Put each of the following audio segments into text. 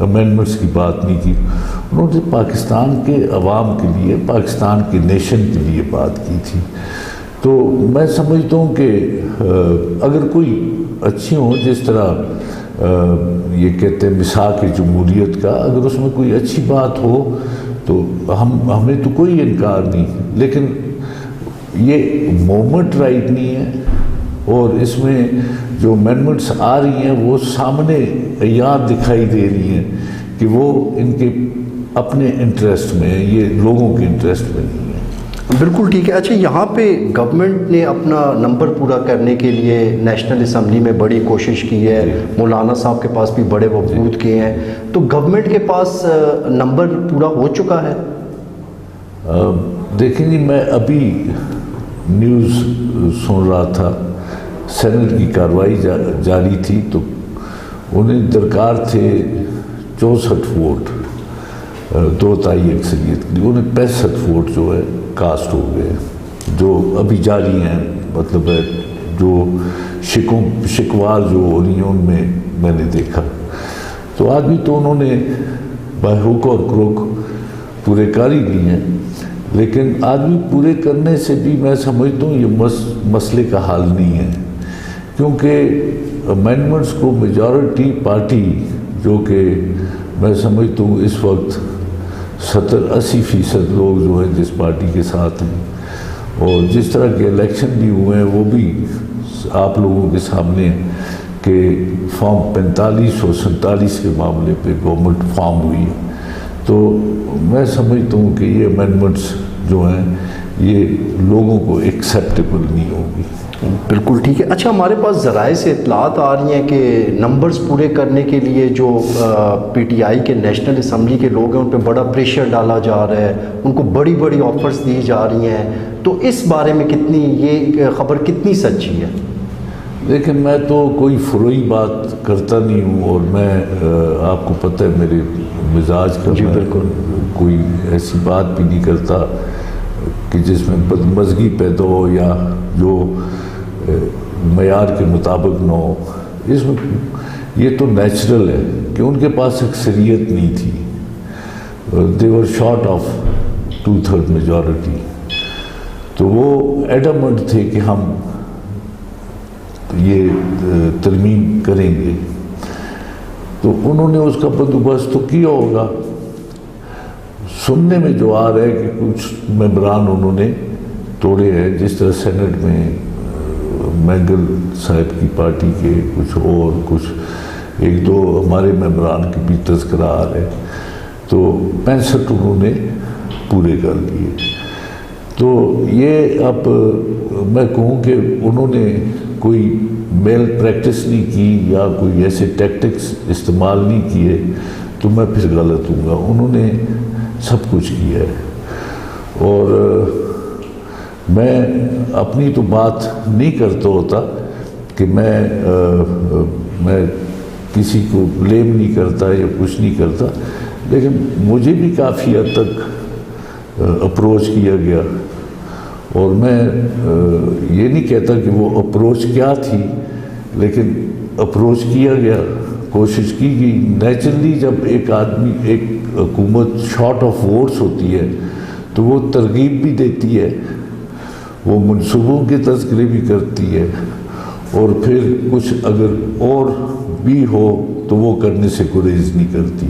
Amendments کی بات نہیں کی. انہوں نے پاکستان کے عوام کے لیے، پاکستان کے نیشن کے لیے بات کی تھی. تو میں سمجھتا ہوں کہ اگر کوئی اچھی ہوں، جس طرح یہ کہتے ہیں مساق جمہوریت کا، اگر اس میں کوئی اچھی بات ہو تو ہمیں تو کوئی انکار نہیں، لیکن یہ مومنٹ رائٹ نہیں ہے. اور اس میں جو امینڈمنٹس آ رہی ہیں وہ سامنے یاد دکھائی دے رہی ہیں کہ وہ ان کے اپنے انٹرسٹ میں ہیں، یہ لوگوں کے انٹرسٹ میں نہیں ہے. بالکل ٹھیک ہے. اچھا، یہاں پہ گورنمنٹ نے اپنا نمبر پورا کرنے کے لیے نیشنل اسمبلی میں بڑی کوشش کی ہے، مولانا صاحب کے پاس بھی بڑے وفود کیے ہیں، تو گورنمنٹ کے پاس نمبر پورا ہو چکا ہے؟ دیکھیں جی، میں ابھی نیوز سن رہا تھا، سینٹ کی کارروائی جاری تھی، تو انہیں درکار تھے 64 ووٹ 2/3 اکثریت کے لیے. انہیں 65 ووٹ جو ہے کاسٹ ہو گئے، جو ابھی جاری ہیں. مطلب ہے جو شکوار جو ہو رہی ہیں ان میں نے دیکھا. تو آدمی تو انہوں نے بائی ہوک اور کروک پورے کر ہی لی ہیں، لیکن آدمی پورے کرنے سے بھی میں سمجھتا ہوں یہ مسئلے کا حل نہیں ہے، کیونکہ امینڈمنٹس کو میجورٹی پارٹی، جو کہ میں سمجھتا ہوں اس وقت 70-80% لوگ جو ہیں جس پارٹی کے ساتھ ہیں، اور جس طرح کے الیکشن بھی ہوئے ہیں وہ بھی آپ لوگوں کے سامنے کہ فارم 45 اور 47 کے معاملے پہ گورنمنٹ فارم ہوئی ہے. تو میں سمجھتا ہوں کہ یہ امینڈمنٹس جو ہیں یہ لوگوں کو ایکسیپٹیبل نہیں ہوگی. بالکل ٹھیک ہے. اچھا، ہمارے پاس ذرائع سے اطلاعات آ رہی ہیں کہ نمبرز پورے کرنے کے لیے جو پی ٹی آئی کے نیشنل اسمبلی کے لوگ ہیں ان پہ بڑا پریشر ڈالا جا رہا ہے، ان کو بڑی بڑی آفرز دی جا رہی ہیں، تو اس بارے میں کتنی یہ خبر کتنی سچی ہے؟ لیکن میں تو کوئی فروئی بات کرتا نہیں ہوں، اور میں آپ کو پتہ ہے میرے مزاج کا، جی میں بالکل کوئی ایسی بات بھی نہیں کرتا کہ جس میں بدمزگی پیدا ہو یا جو معیار کے مطابق نہ ہو. اس میں یہ تو نیچرل ہے کہ ان کے پاس اکثریت نہیں تھی، دے ور شارٹ آف 2/3 میجورٹی. تو وہ ایڈامنٹ تھے کہ ہم یہ ترمیم کریں گے، تو انہوں نے اس کا بندوبست تو کیا ہوگا. سننے میں جو آ رہا ہے کہ کچھ ممبران انہوں نے توڑے ہیں، جس طرح سینٹ میں مینگل صاحب کی پارٹی کے کچھ 1-2 ہمارے ممبران کے بھی تذکرہ آ رہے، تو 65 انہوں نے پورے کر دیے. تو یہ اب میں کہوں کہ انہوں نے کوئی میل پریکٹس نہیں کی یا کوئی ایسے ٹیکٹکس استعمال نہیں کیے تو میں پھر غلط ہوں گا. انہوں نے سب کچھ کیا ہے، اور میں اپنی تو بات نہیں کرتا ہوتا کہ میں کسی کو بلیم نہیں کرتا یا کچھ نہیں کرتا، لیکن مجھے بھی کافی حد تک اپروچ کیا گیا، اور میں یہ نہیں کہتا کہ وہ اپروچ کیا تھی، لیکن اپروچ کیا گیا، کوشش کی گئی. نیچرلی جب ایک آدمی، ایک حکومت شارٹ آف ووٹس ہوتی ہے تو وہ ترغیب بھی دیتی ہے، وہ منصوبوں کے تذکرے بھی کرتی ہے، اور پھر کچھ اگر اور بھی ہو تو وہ کرنے سے گریز نہیں کرتی.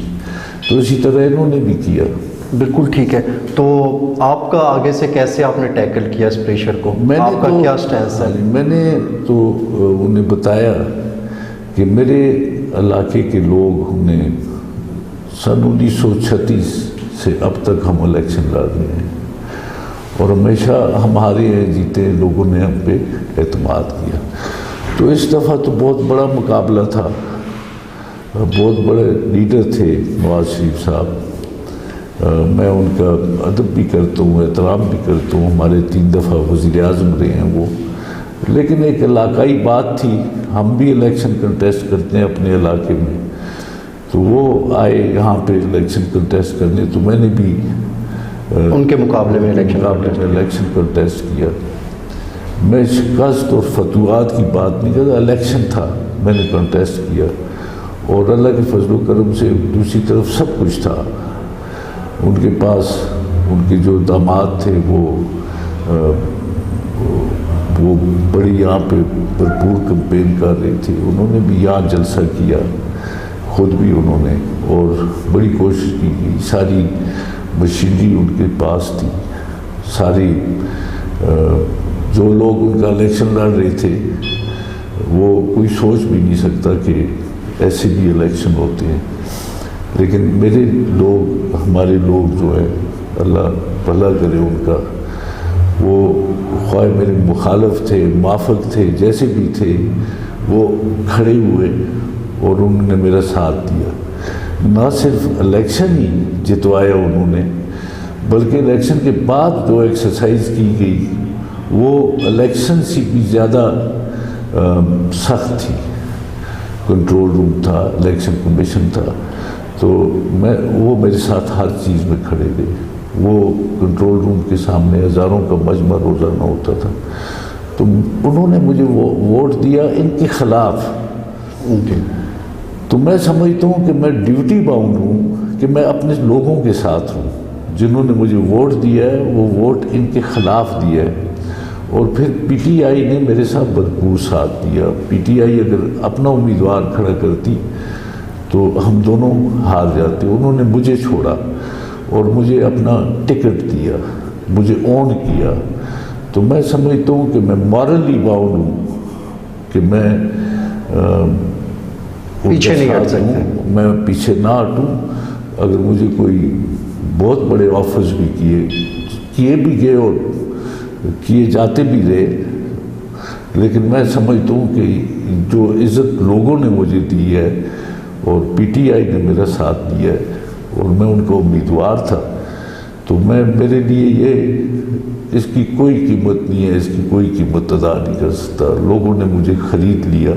تو اسی طرح انہوں نے بھی کیا. بالکل ٹھیک ہے. تو آپ کا آگے سے کیسے آپ نے ٹیکل کیا اس پریشر کو؟ آپ کا کیا سٹینس ہے؟ میں نے تو انہیں بتایا کہ میرے علاقے کے لوگ نے سن 1936 سے اب تک ہم الیکشن لڑ رہے ہیں، اور ہمیشہ ہمارے جیتے لوگوں نے ہم پہ اعتماد کیا. تو اس دفعہ تو بہت بڑا مقابلہ تھا، بہت بڑے لیڈر تھے نواز شریف صاحب. میں ان کا ادب بھی کرتا ہوں، احترام بھی کرتا ہوں، ہمارے 3 دفعہ وزیر اعظم رہے ہیں وہ. لیکن ایک علاقائی بات تھی، ہم بھی الیکشن کنٹیسٹ کرتے ہیں اپنے علاقے میں، تو وہ آئے یہاں پہ الیکشن کنٹیسٹ کرنے، تو میں نے بھی ان کے مقابلے میں الیکشن کنٹیسٹ کیا. میں شکست اور فتوحات کی بات نہیں کرتا، الیکشن تھا، میں نے کنٹیسٹ کیا، اور اللہ کے فضل و کرم سے دوسری طرف سب کچھ تھا ان کے پاس. ان کے جو داماد تھے وہ بڑی یہاں پہ بھرپور کمپین کر رہے تھے. انہوں نے بھی یہاں جلسہ کیا خود بھی انہوں نے, اور بڑی کوشش کی. ساری مشینری ان کے پاس تھی. ساری جو لوگ ان کا الیکشن لڑ رہے تھے وہ کوئی سوچ بھی نہیں سکتا کہ ایسے بھی الیکشن ہوتے ہیں. لیکن میرے لوگ, ہمارے لوگ جو ہے, اللہ بھلا کرے ان کا, وہ خواہ میرے مخالف تھے, موافق تھے, جیسے بھی تھے, وہ کھڑے ہوئے اور انہوں نے میرا ساتھ دیا. نہ صرف الیکشن ہی جتوایا انہوں نے, بلکہ الیکشن کے بعد جو ایکسرسائز کی گئی وہ الیکشن سے بھی زیادہ سخت تھی. کنٹرول روم تھا, الیکشن کمیشن تھا, تو وہ میرے ساتھ ہر چیز میں کھڑے تھے. وہ کنٹرول روم کے سامنے ہزاروں کا مجمع روزانہ ہوتا تھا. تو انہوں نے مجھے وہ ووٹ دیا ان کے خلاف. تو میں سمجھتا ہوں کہ میں ڈیوٹی باؤنڈ ہوں کہ میں اپنے لوگوں کے ساتھ ہوں. جنہوں نے مجھے ووٹ دیا ہے وہ ووٹ ان کے خلاف دیا ہے. اور پھر پی ٹی آئی نے میرے ساتھ بھرپور ساتھ دیا. پی ٹی آئی اگر اپنا امیدوار کھڑا کرتی تو ہم دونوں ہار جاتے. انہوں نے مجھے چھوڑا اور مجھے اپنا ٹکٹ دیا, مجھے اون کیا. تو میں سمجھتا ہوں کہ میں مورلی باؤنڈ ہوں کہ میں پیچھے نہیں ہٹ سکتے. میں پیچھے نہ ہٹوں. اگر مجھے کوئی بہت بڑے آفرز بھی کیے بھی گئے اور کیے جاتے بھی رہے, لیکن میں سمجھتا ہوں کہ جو عزت لوگوں نے مجھے دی ہے اور پی ٹی آئی نے میرا ساتھ دیا ہے اور میں ان کو امیدوار تھا, تو میرے لیے یہ اس کی کوئی قیمت نہیں ہے, اس کی کوئی قیمت ادا نہیں کر سکتا. لوگوں نے مجھے خرید لیا,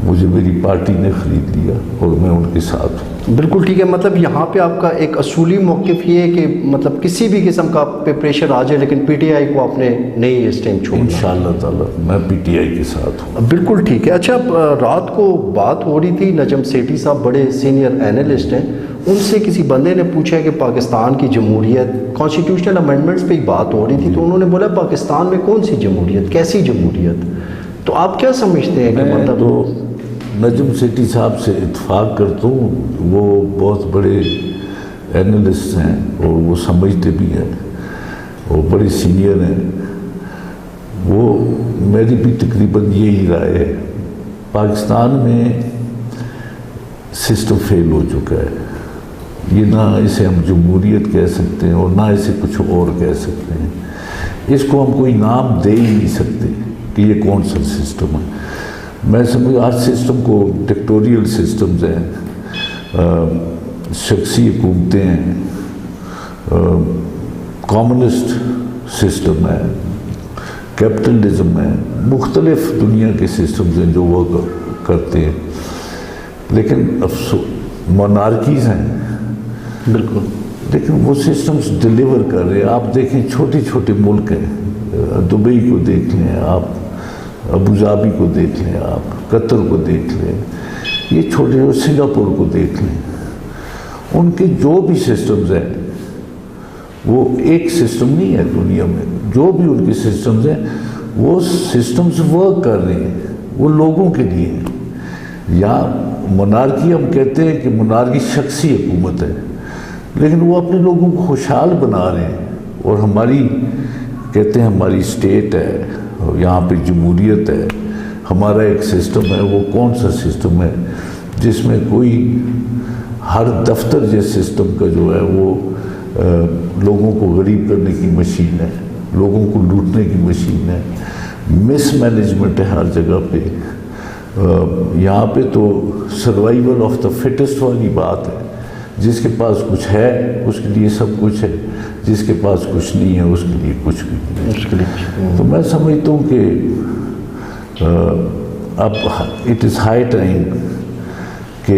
مجھے میری پارٹی نے خرید لیا اور میں ان کے ساتھ ہوں. بالکل ٹھیک ہے. مطلب یہاں پہ آپ کا ایک اصولی موقف یہ ہے کہ مطلب کسی بھی قسم کا پہ پریشر آ جائے لیکن پی ٹی آئی کو آپ نے نہیں اس ٹائم چھوڑنا. انشاءاللہ تعالیٰ میں پی ٹی آئی کے ساتھ ہوں. بالکل ٹھیک ہے. اچھا, رات کو بات ہو رہی تھی, نجم سیٹھی صاحب بڑے سینئر اینالسٹ ہیں, ان سے کسی بندے نے پوچھا کہ پاکستان کی جمہوریت, کانسٹیٹیوشنل امینڈمنٹس پہ ایک بات ہو رہی تھی, تو انہوں نے بولا پاکستان میں کون سی جمہوریت, کیسی جمہوریت. تو آپ کیا سمجھتے ہیں کہ میں مطلب تو نجم سیٹھی صاحب سے اتفاق کرتا ہوں. وہ بہت بڑے اینالسٹ ہیں اور وہ سمجھتے بھی ہیں, وہ بڑے سینئر ہیں. وہ میری بھی تقریباً یہی رائے ہے. پاکستان میں سسٹم فیل ہو چکا ہے. یہ نہ اسے ہم جمہوریت کہہ سکتے ہیں اور نہ اسے کچھ اور کہہ سکتے ہیں. اس کو ہم کوئی نام دے ہی نہیں سکتے کہ یہ کون سا سسٹم ہے. میں سمجھ ہر سسٹم کو ڈکٹوریل سسٹمز ہیں, شخصی حکومتیں ہیں, کامونسٹ سسٹم ہے, کیپٹلزم ہے, مختلف دنیا کے سسٹمز ہیں جو وہ کرتے ہیں. لیکن مونارکیز ہیں بالکل, لیکن وہ سسٹمز ڈیلیور کر رہے ہیں. آپ دیکھیں چھوٹے چھوٹے ملک ہیں, دبئی کو دیکھ لیں آپ, ابوظہبی کو دیکھ لیں آپ, قطر کو دیکھ لیں, یہ چھوٹے سنگاپور کو دیکھ لیں. ان کے جو بھی سسٹمز ہیں وہ ایک سسٹم نہیں ہے دنیا میں. جو بھی ان کے سسٹمز ہیں وہ سسٹمز ورک کر رہے ہیں, وہ لوگوں کے لیے ہیں. یا مونارکی ہم کہتے ہیں کہ مونارکی شخصی حکومت ہے, لیکن وہ اپنے لوگوں کو خوشحال بنا رہے ہیں. اور ہماری کہتے ہیں ہماری اسٹیٹ ہے, یہاں پہ جمہوریت ہے, ہمارا ایک سسٹم ہے. وہ کون سا سسٹم ہے جس میں کوئی ہر دفتر جس سسٹم کا جو ہے وہ لوگوں کو غریب کرنے کی مشین ہے, لوگوں کو لوٹنے کی مشین ہے, مس مینجمنٹ ہے ہر جگہ پہ. یہاں پہ تو سروائیول آف دا فٹسٹ والی بات ہے. جس کے پاس کچھ ہے اس کے لیے سب کچھ ہے, جس کے پاس کچھ نہیں ہے اس کے لیے کچھ بھی نہیں. تو میں سمجھتا ہوں کہ اب اٹ از ہائی ٹائم کہ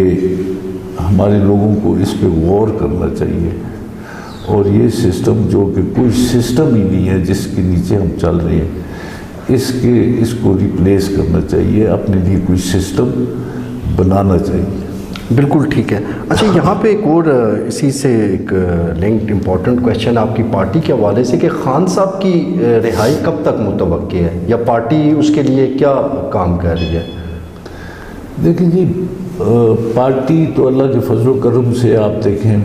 ہمارے لوگوں کو اس پہ غور کرنا چاہیے. اور یہ سسٹم جو کہ کوئی سسٹم ہی نہیں ہے جس کے نیچے ہم چل رہے ہیں, اس کو ریپلیس کرنا چاہیے, اپنے لیے کوئی سسٹم بنانا چاہیے. بالکل ٹھیک ہے. اچھا یہاں پہ ایک اور اسی سے ایک لنکڈ امپورٹنٹ کویشچن آپ کی پارٹی کے حوالے سے کہ خان صاحب کی رہائی کب تک متوقع ہے یا پارٹی اس کے لیے کیا کام کر رہی ہے؟ دیکھیں جی پارٹی تو اللہ کے فضل و کرم سے آپ دیکھیں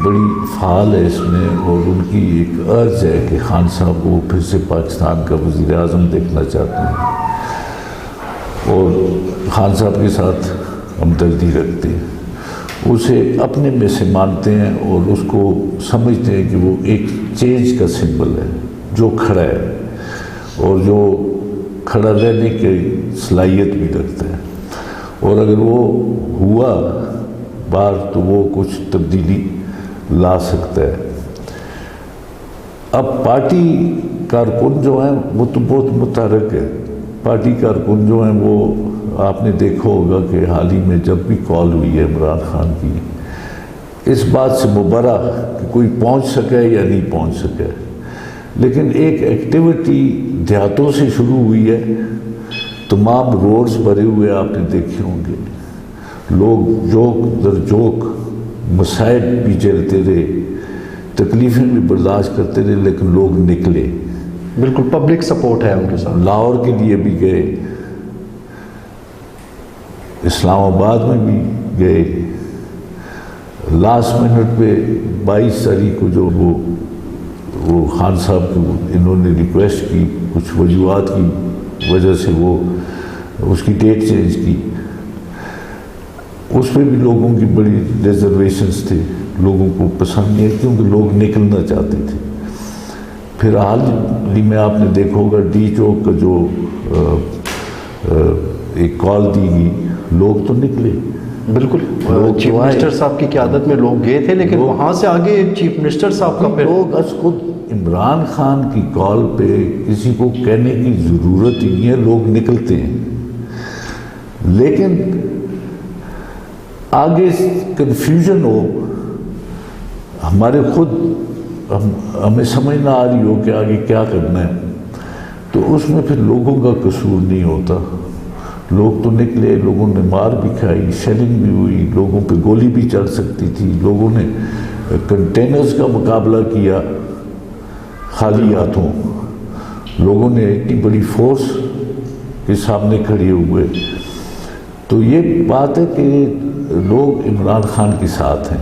بڑی فعال ہے اس میں، اور ان کی ایک عرض ہے کہ خان صاحب کو پھر سے پاکستان کا وزیر اعظم دیکھنا چاہتے ہیں، اور خان صاحب کے ساتھ ہمدردی رکھتے ہیں، اسے اپنے میں سے مانتے ہیں اور اس کو سمجھتے ہیں کہ وہ ایک چینج کا سمبل ہے جو کھڑا ہے اور جو کھڑا رہنے کی صلاحیت بھی رکھتا ہے، اور اگر وہ ہوا بار تو وہ کچھ تبدیلی لا سکتا ہے. اب پارٹی کارکن جو ہیں وہ تو بہت متحرک ہے. پارٹی کارکن جو ہیں وہ آپ نے دیکھا ہوگا کہ حال ہی میں جب بھی کال ہوئی ہے عمران خان کی، اس بات سے مبرہ کہ کوئی پہنچ سکے یا نہیں پہنچ سکے، لیکن ایک ایکٹیویٹی دیہاتوں سے شروع ہوئی ہے. تمام روڈز بھرے ہوئے آپ نے دیکھے ہوں گے، لوگ جوک در جوک مسائل بھی جھیلتے رہے، تکلیفیں بھی برداشت کرتے رہے، لیکن لوگ نکلے. بالکل پبلک سپورٹ ہے ان کے ساتھ. لاہور کے لیے بھی گئے، اسلام آباد میں بھی گئے. لاسٹ منٹ پہ 22 تاریخ کو جو وہ خان صاحب کو انہوں نے ریکویسٹ کی، کچھ وجوہات کی وجہ سے وہ اس کی ڈیٹ چینج کی، اس پہ بھی لوگوں کی بڑی ریزرویشنز تھے، لوگوں کو پسند نہیں ہے کیونکہ لوگ نکلنا چاہتے تھے. پھر حال ہی میں آپ نے دیکھا ہوگا ڈی چوک کا جو ایک کال دی گئی، لوگ تو نکلے. بالکل چیف منسٹر صاحب کی قیادت میں لوگ گئے تھے، لیکن وہاں سے آگے چیف منسٹر صاحب کا پھر لوگ از خود عمران خان کی کال پہ کسی کو کہنے کی ضرورت ہی نہیں ہے، لوگ نکلتے ہیں. لیکن آگے کنفیوژن ہو، ہمارے خود ہمیں سمجھ نہ آ رہی ہو کہ آگے کیا کرنا ہے، تو اس میں پھر لوگوں کا قصور نہیں ہوتا. لوگ تو نکلے، لوگوں نے مار بھی کھائی، شیلنگ بھی ہوئی، لوگوں پہ گولی بھی چڑھ سکتی تھی، لوگوں نے کنٹینرز کا مقابلہ کیا خالی ہاتھوں، لوگوں نے اتنی بڑی فورس کے سامنے کھڑے ہوئے. تو یہ بات ہے کہ لوگ عمران خان کے ساتھ ہیں.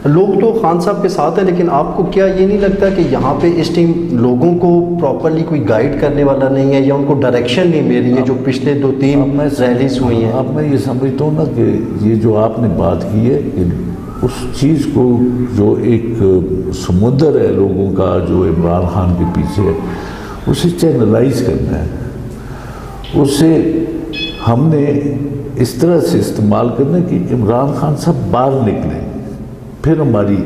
لوگ تو خان صاحب کے ساتھ ہیں، لیکن آپ کو کیا یہ نہیں لگتا کہ یہاں پہ اس ٹائم لوگوں کو پراپرلی کوئی گائیڈ کرنے والا نہیں ہے یا ان کو ڈائریکشن نہیں مل رہی ہے جو پچھلے 2-3 ریلیز ہوئی ہیں؟ اب میں یہ سمجھتا ہوں نا کہ یہ جو آپ نے بات کی ہے کہ اس چیز کو جو ایک سمندر ہے لوگوں کا جو عمران خان کے پیچھے ہے، اسے چینلائز کرنا ہے، اسے ہم نے اس طرح سے استعمال کرنا کہ عمران خان صاحب باہر نکلیں، پھر ہماری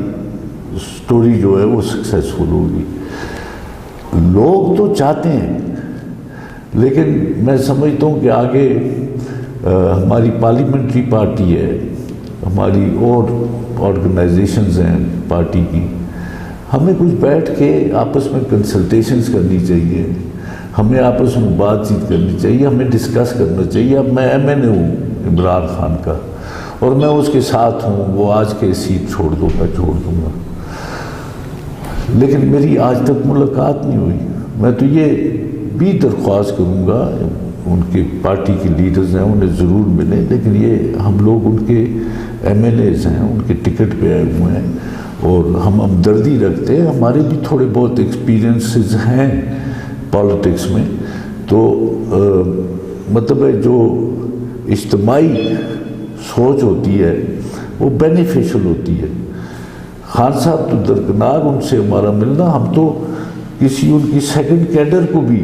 سٹوری جو ہے وہ سکسیسفل ہوگی. لوگ تو چاہتے ہیں، لیکن میں سمجھتا ہوں کہ آگے ہماری پارلیمنٹری پارٹی ہے، ہماری اور آرگنائزیشنز ہیں پارٹی کی، ہمیں کچھ بیٹھ کے آپس میں کنسلٹیشنز کرنی چاہیے، ہمیں آپس میں بات چیت کرنی چاہیے، ہمیں ڈسکس کرنا چاہیے. اب میں ایم این اے ہوں عمران خان کا اور میں اس کے ساتھ ہوں، وہ آج کے سیٹ چھوڑ دوں گا، لیکن میری آج تک ملاقات نہیں ہوئی. میں تو یہ بھی درخواست کروں گا، ان کے پارٹی کے لیڈرز ہیں انہیں ضرور ملیں، لیکن یہ ہم لوگ ان کے ایم ایل ایز ہیں، ان کے ٹکٹ پہ آئے ہوئے ہیں اور ہم ہمدردی رکھتے ہیں. ہمارے بھی تھوڑے بہت ایکسپیرینسز ہیں پالیٹکس میں، تو مطلب ہے جو اجتماعی سوچ ہوتی ہے وہ بینیفیشل ہوتی ہے. خان صاحب تو درکنار، ان سے ہمارا ملنا، ہم تو کسی ان کی سیکنڈ کیڈر کو بھی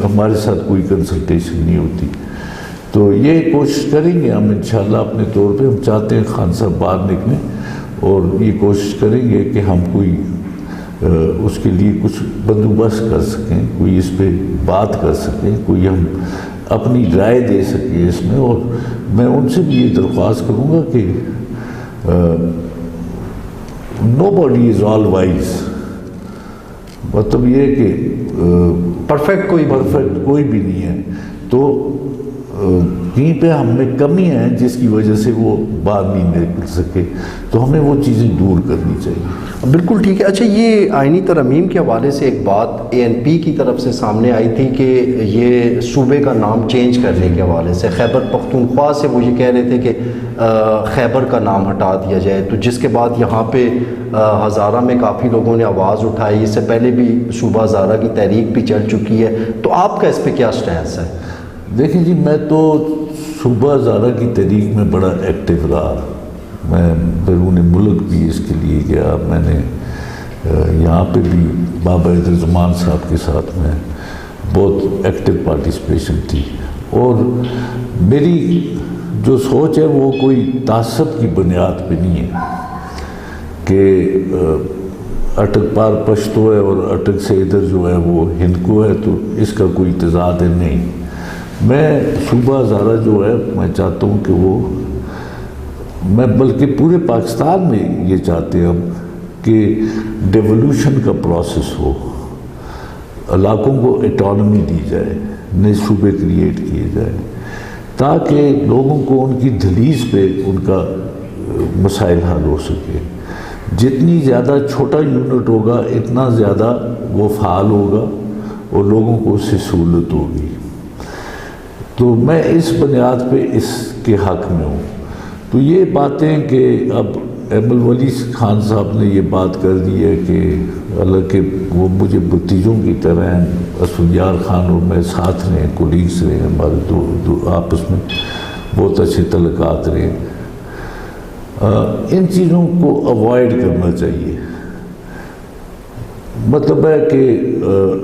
ہمارے ساتھ کوئی کنسلٹیشن نہیں ہوتی. تو یہ کوشش کریں گے ہم انشاءاللہ اپنے طور پہ. ہم چاہتے ہیں خان صاحب باہر نکلیں اور یہ کوشش کریں گے کہ ہم کوئی اس کے لیے کچھ بندوبست کر سکیں، کوئی اس پہ بات کر سکیں، کوئی ہم اپنی رائے دے سکیں اس میں. اور میں ان سے بھی یہ درخواست کروں گا کہ نو باڈی از آل وائز، مطلب یہ کہ پرفیکٹ کوئی بھی نہیں ہے. تو کہیں پہ ہم میں کمی ہے جس کی وجہ سے وہ باہر نہیں نکل سکے، تو ہمیں وہ چیزیں دور کرنی چاہیے۔ بالکل ٹھیک ہے۔ اچھا، یہ آئینی ترمیم کے حوالے سے ایک بات ANP کی طرف سے سامنے آئی تھی کہ یہ صوبے کا نام چینج کرنے کے حوالے سے، خیبر پختونخوا سے وہ یہ کہہ رہے تھے کہ خیبر کا نام ہٹا دیا جائے، تو جس کے بعد یہاں پہ ہزارہ میں کافی لوگوں نے آواز اٹھائی، اس سے پہلے بھی صوبہ ہزارہ کی تحریک بھی چل چکی ہے، تو آپ کا اس پہ کیا سٹینس ہے؟ دیکھیں جی، میں تو صوبہ ہزارہ کی تحریک میں بڑا ایکٹیو رہا، میں بیرون ملک بھی اس کے لیے گیا، میں نے یہاں پہ بھی بابا عیدالرحمان صاحب کے ساتھ میں بہت ایکٹیو پارٹیسپیشن تھی، اور میری جو سوچ ہے وہ کوئی تعصب کی بنیاد پہ نہیں ہے کہ اٹک پار پشتو ہے اور اٹک سے ادھر جو ہے وہ ہند کو ہے، تو اس کا کوئی تضاد ہے، نہیں۔ میں صوبہ ہزارہ جو ہے میں چاہتا ہوں کہ وہ، میں بلکہ پورے پاکستان میں یہ چاہتے ہیں ہم کہ ڈیولوشن کا پروسیس ہو، علاقوں کو اٹانومی دی جائے، نئے صوبے کریٹ کیے جائے، تاکہ لوگوں کو ان کی دہلیز پہ ان کا مسائل حل ہو سکے۔ جتنی زیادہ چھوٹا یونٹ ہوگا اتنا زیادہ وہ فعال ہوگا اور لوگوں کو اس سے سہولت ہوگی۔ تو میں اس بنیاد پہ اس کے حق میں ہوں۔ تو یہ باتیں کہ اب ایمل ولی خان صاحب نے یہ بات کر دی ہے کہ حالانکہ وہ مجھے بھتیجوں کی طرح ہیں، اسفندیار خان اور میں ساتھ رہے، کولیگس رہے، ہمارے دو آپس میں بہت اچھے تعلقات رہے، ان چیزوں کو اوائڈ کرنا چاہیے۔ مطلب ہے کہ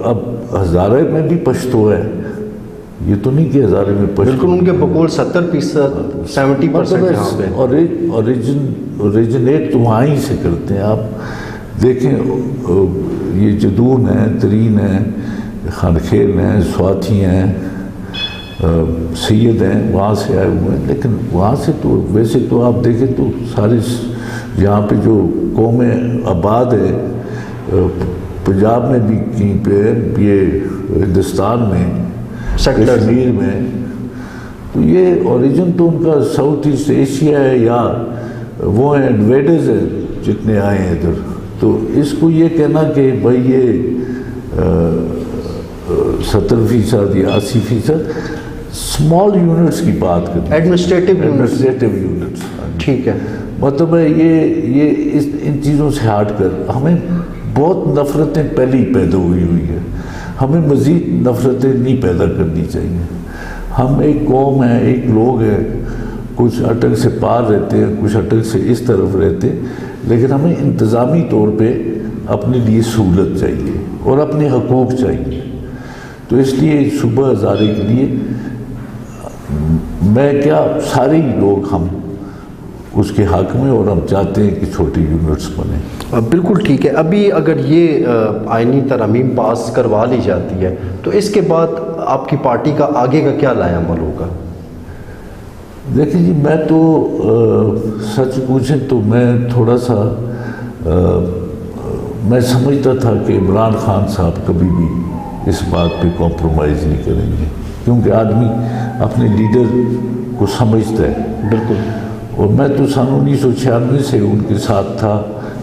اب ہزارے میں بھی پشتو ہے، یہ تو نہیں کہ ہزارے میں پشتو، بالکل ان کے بقول 70%، 70% یہاں پہ اوریجنیٹ تو وہاں ہی سے کرتے ہیں۔ آپ دیکھیں یہ جدون ہیں، ترین ہیں، خانخیل ہیں، سواتھی ہیں، سید ہیں، وہاں سے آئے ہوئے ہیں، لیکن وہاں سے تو ویسے تو آپ دیکھیں تو سارے یہاں پہ جو قومیں آباد ہے، پنجاب میں بھی کہیں پہ، یہ ہندوستان میں، کشمیر میں، تو یہ اوریجن تو ان کا ساؤتھ ایسٹ ایشیا ہے، یا وہ ہیں انویڈرز ہیں جتنے آئے ہیں ادھر۔ تو اس کو یہ کہنا کہ بھائی یہ 70% یا 80% اسمال یونٹس کی بات کریں، ایڈمنسٹریٹو یونٹس، ٹھیک ہے۔ مطلب ہے یہ ان چیزوں سے ہٹ کر ہمیں بہت نفرتیں پہلے ہی پیدا ہوئی ہیں، ہمیں مزید نفرتیں نہیں پیدا کرنی چاہیے۔ ہم ایک قوم ہیں، ایک لوگ ہیں، کچھ اٹک سے پار رہتے ہیں، کچھ اٹک سے اس طرف رہتے ہیں، لیکن ہمیں انتظامی طور پہ اپنے لیے سہولت چاہیے اور اپنے حقوق چاہیے۔ تو اس لیے صوبہ ہزارے کے لیے میں کیا، سارے ہی لوگ ہم اس کے حق میں، اور ہم چاہتے ہیں کہ چھوٹے یونٹس بنیں۔ بالکل ٹھیک ہے۔ ابھی اگر یہ آئینی ترمیم پاس کروا لی جاتی ہے تو اس کے بعد آپ کی پارٹی کا آگے کا کیا لائحہ عمل ہوگا؟ دیکھیں جی، میں تو سچ پوچھیں تو میں تھوڑا سا میں سمجھتا تھا کہ عمران خان صاحب کبھی بھی اس بات پہ کمپرومائز نہیں کریں گے، کیونکہ آدمی اپنے لیڈر کو سمجھتا ہے۔ بالکل۔ اور میں تو سن 1996 سے ان کے ساتھ تھا،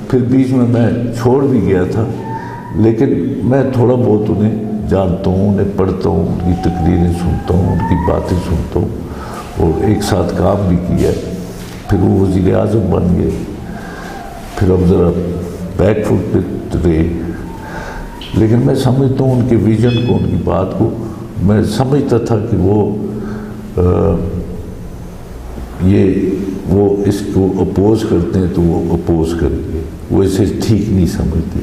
پھر بیچ میں چھوڑ بھی گیا تھا، لیکن میں تھوڑا بہت انہیں جانتا ہوں، انہیں پڑھتا ہوں، ان کی تقریریں سنتا ہوں، ان کی باتیں سنتا ہوں، اور ایک ساتھ کام بھی کیا۔ پھر وہ وزیر اعظم بن گئے، پھر اب ذرا بیک فٹ پہ رہے، لیکن میں سمجھتا ہوں ان کے ویژن کو، ان کی بات کو، میں سمجھتا تھا کہ وہ اس کو اپوز کرتے ہیں تو وہ اپوز کریں گے، وہ اسے ٹھیک نہیں سمجھتے۔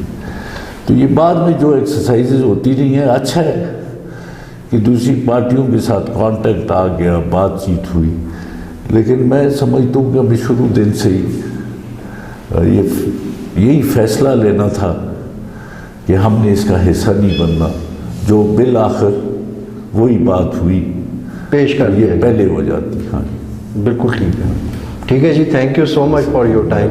تو یہ بعد میں جو ایکسرسائزز ہوتی رہی ہیں، اچھا ہے کہ دوسری پارٹیوں کے ساتھ کانٹیکٹ آ گیا، بات چیت ہوئی، لیکن میں سمجھتا ہوں کہ ابھی شروع دن سے ہی یہی فیصلہ لینا تھا کہ ہم نے اس کا حصہ نہیں بننا، جو بالآخر وہی بات ہوئی پیش کر یہ پہلے ہو جاتی۔ ہاں بالکل ٹھیک ہے۔ ٹھیک ہے جی، thank you so much for your time.